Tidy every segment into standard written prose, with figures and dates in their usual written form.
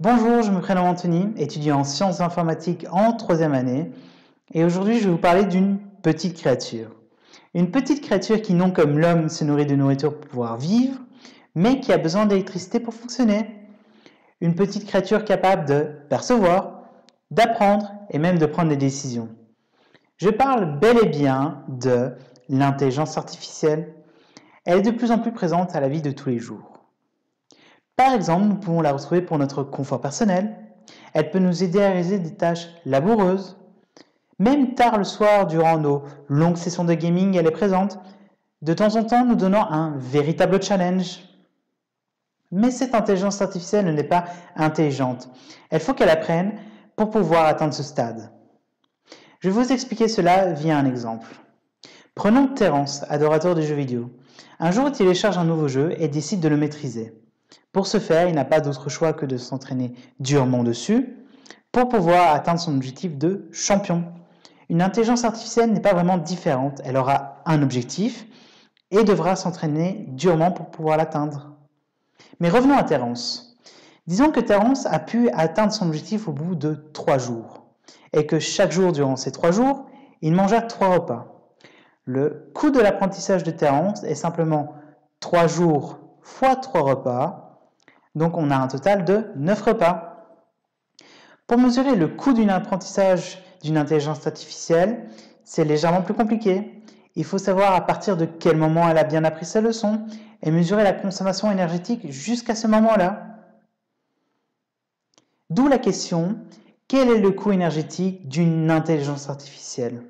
Bonjour, je me prénomme Anthony, étudiant en sciences informatiques en 3e année, et aujourd'hui je vais vous parler d'une petite créature. Une petite créature qui, non comme l'homme, se nourrit de nourriture pour pouvoir vivre, mais qui a besoin d'électricité pour fonctionner. Une petite créature capable de percevoir, d'apprendre et même de prendre des décisions. Je parle bel et bien de l'intelligence artificielle. Elle est de plus en plus présente à la vie de tous les jours. Par exemple, nous pouvons la retrouver pour notre confort personnel. Elle peut nous aider à réaliser des tâches laboureuses. Même tard le soir, durant nos longues sessions de gaming, elle est présente, de temps en temps nous donnant un véritable challenge. Mais cette intelligence artificielle n'est pas intelligente. Il faut qu'elle apprenne pour pouvoir atteindre ce stade. Je vais vous expliquer cela via un exemple. Prenons Terence, adorateur de jeux vidéo. Un jour, il télécharge un nouveau jeu et décide de le maîtriser. Pour ce faire, il n'a pas d'autre choix que de s'entraîner durement dessus pour pouvoir atteindre son objectif de champion. Une intelligence artificielle n'est pas vraiment différente. Elle aura un objectif et devra s'entraîner durement pour pouvoir l'atteindre. Mais revenons à Terence. Disons que Terence a pu atteindre son objectif au bout de 3 jours et que chaque jour durant ces 3 jours, il mangea 3 repas. Le coût de l'apprentissage de Terence est simplement 3 jours fois 3 repas. Donc on a un total de 9 repas. Pour mesurer le coût d'un apprentissage d'une intelligence artificielle, c'est légèrement plus compliqué. Il faut savoir à partir de quel moment elle a bien appris sa leçon et mesurer la consommation énergétique jusqu'à ce moment-là. D'où la question, quel est le coût énergétique d'une intelligence artificielle?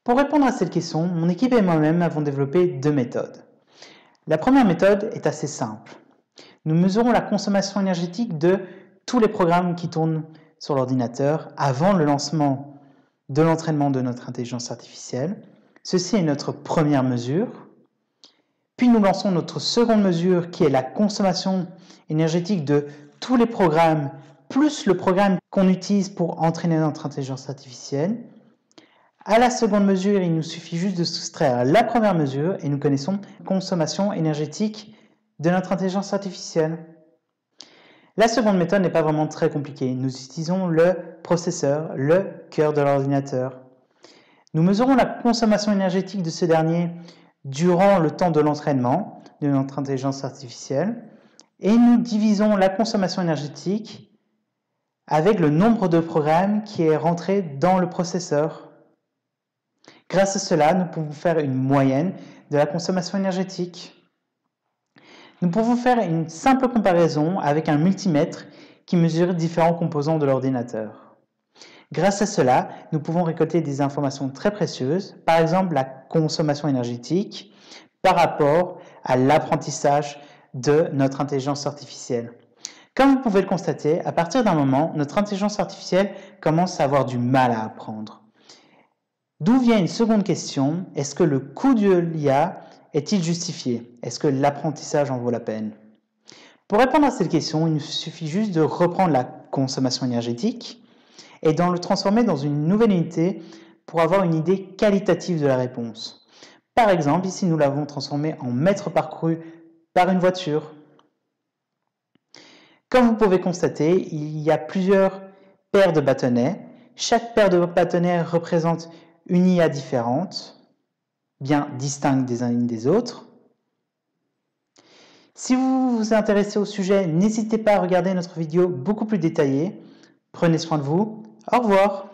Pour répondre à cette question, mon équipe et moi-même avons développé 2 méthodes. La première méthode est assez simple. Nous mesurons la consommation énergétique de tous les programmes qui tournent sur l'ordinateur avant le lancement de l'entraînement de notre intelligence artificielle. Ceci est notre première mesure. Puis nous lançons notre seconde mesure qui est la consommation énergétique de tous les programmes plus le programme qu'on utilise pour entraîner notre intelligence artificielle. À la seconde mesure, il nous suffit juste de soustraire la première mesure et nous connaissons la consommation énergétique de notre intelligence artificielle. La seconde méthode n'est pas vraiment très compliquée. Nous utilisons le processeur, le cœur de l'ordinateur. Nous mesurons la consommation énergétique de ce dernier durant le temps de l'entraînement de notre intelligence artificielle et nous divisons la consommation énergétique avec le nombre de programmes qui est rentré dans le processeur. Grâce à cela, nous pouvons faire une moyenne de la consommation énergétique. Nous pouvons faire une simple comparaison avec un multimètre qui mesure différents composants de l'ordinateur. Grâce à cela, nous pouvons récolter des informations très précieuses, par exemple la consommation énergétique par rapport à l'apprentissage de notre intelligence artificielle. Comme vous pouvez le constater, à partir d'un moment, notre intelligence artificielle commence à avoir du mal à apprendre. D'où vient une seconde question, est-ce que le coût de l'IA est-il justifié? Est-ce que l'apprentissage en vaut la peine? Pour répondre à cette question, il nous suffit juste de reprendre la consommation énergétique et de le transformer dans une nouvelle unité pour avoir une idée qualitative de la réponse. Par exemple, ici nous l'avons transformé en mètres parcourus par une voiture. Comme vous pouvez constater, il y a plusieurs paires de bâtonnets. Chaque paire de bâtonnets représente une IA différente, bien distinctes des unes des autres. Si vous vous intéressez au sujet, n'hésitez pas à regarder notre vidéo beaucoup plus détaillée. Prenez soin de vous. Au revoir.